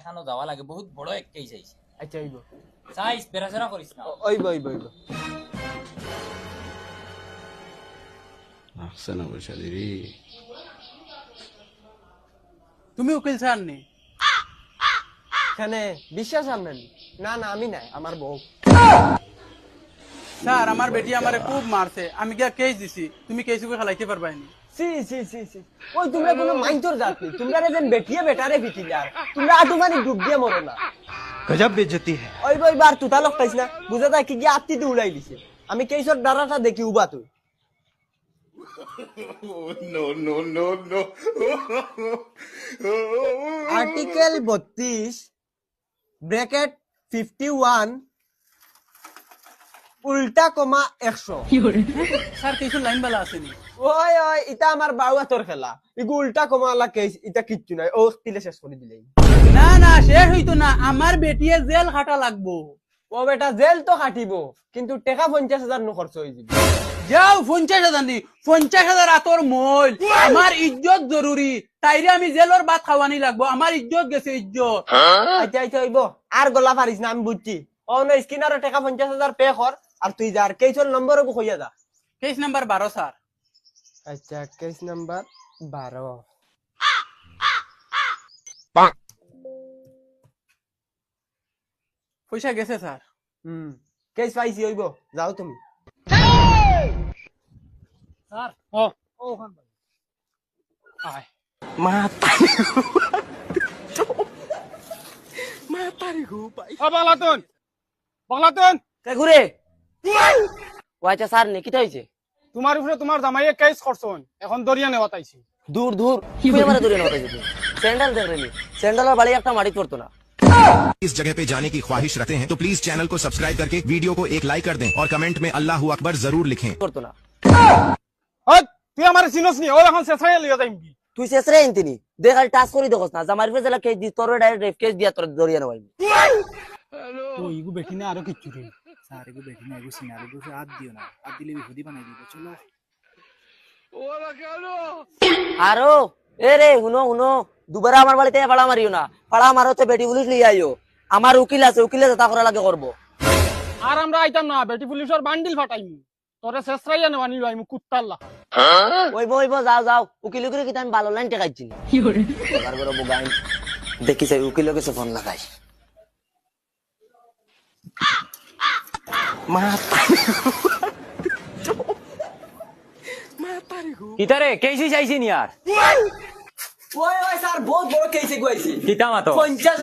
এখানো যাওয়া লাগে, বহুত বড় এক কেস আইছে। আচ্ছা হইব চাইস বেরাসেরা করিস না। হইব হইব হইব আহসান বৈশালী তুমি উকিল স্যার নি? এখানে বিশ্বাস আনবেন না? না আমি নাই, আমার বউ। স্যার আমার বেটি আমারে খুব মারছে, আমি গিয়া কেস দিছি, তুমি কেসুকে খেলাইতে পারবাইনি। সি সি সি সি ওই তোমরা কোনো মাইন্ডর জাত নেই, তোমরা যেন বেটিয়ে বেটারে পিটিলার, তোমরা আটু মানে ডুব দিয়ে মরো না। गजब बेइज्जती है। ওই বই বার তুতা লোক পাইছ না, বুঝা যায় কি গিয়ে আত্মি উড়াই দিছে। আমি কেসর ডারাটা দেখি উবা তুই। আর্টিকেল 32 ব্র্যাকেট 51 উল্টা কমা 100। স্যার কেসুর লাইন বালা আসেনি। ওই ওই ইটা আমার বাউয়া তোর খেলা, ইগু উল্টা কমালা কেস, ইটা কিচ্ছু নাই, ও তিলে শেষ করে দিলেই। না না শেষ হইতো না, আমার বেটিয়ে জেল খাটা লাগবো। ও বেটা জেল তো কাটিব, কিন্তু টাকা 50,000 নো খরচ হয়ে যাবে। যাও 50,000 দি, 50,000 আতর মইল। আমার ইজ্জত জরুরি, তাইরে আমি জেলর ভাত খাওয়ানি লাগবো, আমার ইজ্জত গেছে ইজ্জত। আচ্ছা আচ্ছা হইব, আর গলা পারিস না, আমি বুঝছি। ও না স্কিনারে টাকা 50,000 পে কর, আর তুই যা আর কেসর নম্বরও কইয়া যা। Case number 12 sir. আচ্ছা কেস নাম্বার 12। পয়সা গেছে স্যার। কেস পাইছি, হইব যাও তুমি। স্যার ও ওখান আয় বাংলাতন বাংলাতন কে ঘুরে ও আচ্ছা স্যার নে কিটা হইছে? তোমার উপরে তোমার জামাইয়ে কেস করছন, এখন দরিয়া নেওয়া তাইছি। দূর দূর তুই আমারে দূরে নতাই দিবি। স্যান্ডেল দেখ রেলি, স্যান্ডেলের বাড়ি একটা মাটি পড়তো না। इस जगह पे जाने की ख्वाहिश रखते हैं तो प्लीज चैनल को सब्सक्राइब करके वीडियो को एक लाइक कर दें और कमेंट में अल्लाह अकबर जरूर लिखें। পড়তো না। তুই আমার চিনস নি, ও এখন শেষাই লিয়ে যাইম কি? তুই শেষরে আনতিনি দেখ আর টাচ করি দেখছ না, জামার উপরে জেলা কেস দি তোর ডাইরেক্ট রেপ কেস দিয়া তোর দরিয়া নবাইবি। ও ইগু বেটি না আরো কিচ্ছু রে। স্যার ইগু বেটি না, ইগু সিনারি গুছে হাত দিও না, হাত দিলে বিপদি বানাই দিব। চলো আরো এ রে হুনো হুনো, দুবারা আমার বাড়িতে পাড়া মারিও না, পাড়া মার হচ্ছে বেটি পুলিশ লিয়ে আইও। আমার উকিল আছে, উকিলে যা করা লাগে করবো। আর আমরা আইতাম না, বেটি পুলিশের বান্ডিল ফাটাইমু, তোরে শেষরাইয়া নেওয়া নিল আইমু কুত্তাল্লা। ওইব ওইব যাও যাও, উকিল করে কিন্তু আমি ভালো লাইন টেকাইছি। এবার করে বুগাইন দেখি চাই উকিলের কাছে ফোন লাগাই। কিতারে কেসি চাইছি নি আর ওই ওই স্যার বহুত বড় কেসে গুয়াইছি। কিতা মাতো 50